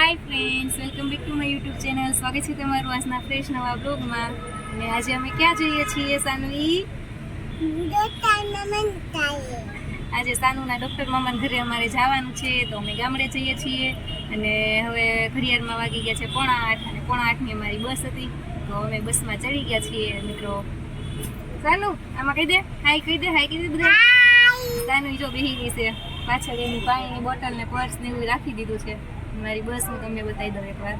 Hi friends, welcome back to my YouTube channel. સ્વાગત છે તમારું આજના ફ્રેશ નવા બ્લોગમાં. અને આજે અમે ક્યાં જઈએ છીએ સાનવી? આજે સાનુના ડૉક્ટર મામાના ઘરે અમારે જવાનું છે, તો અમે ગામડે જઈએ છીએ. અને હવે ઘડિયાળમાં વાગી ગયા છે 7:30 અને 7:30ની અમારી બસ હતી, તો અમે બસમાં ચડી ગયા છીએ મિત્રો. સાનુ આમાં કહી દે હાય, કહી દે હાય, કહી દે બધા. સાનુ જો બેહી ગઈ છે પાછળ, એની પાણીની બોટલ ને પર્સ ને એવું રાખી દીધું છે. મારી બસ હું તમને બતાવી દઉં એકવાર.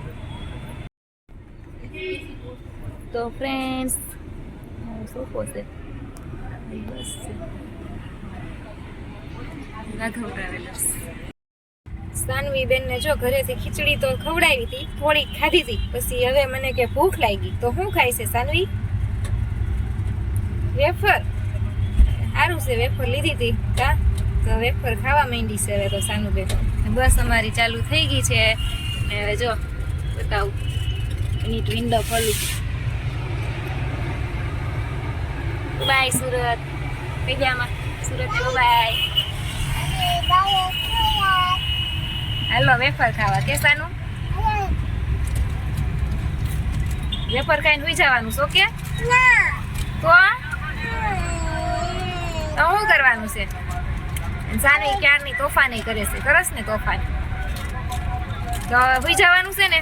તો ફ્રેન્ડ્સ, સોફો છે, બસ છે, રાઘવ ટ્રાવેલર્સ. સાનવી બેનને જો ઘરેથી ખીચડી તો ખવડાવી હતી, થોડીક ખાધી હતી, પછી હવે મને કે ભૂખ લાગી. તો શું ખાય છે સાનવી? વેફર. સારું છે, વેફર લીધી હતી કા, તો વેફર ખાવા માંડી છે હવે તો સાનુ બેન. બસ અમારી ચાલુ થઈ ગઈ છે. અને હવે જો બતાવું, એની વિન્ડો ખોલું. બાય સુરત, કઈ જામાં સુરત, બાય. હાલો વેફર ખાવા કે સાનુ? વેફર ખાઈને સુઈ જવાનું છો કે? તો શું કરવાનું છે? સાની ક્યારની તોફાની કરે છે, કરસ ને તોફાન, તો સુઈ જવાનું છે ને.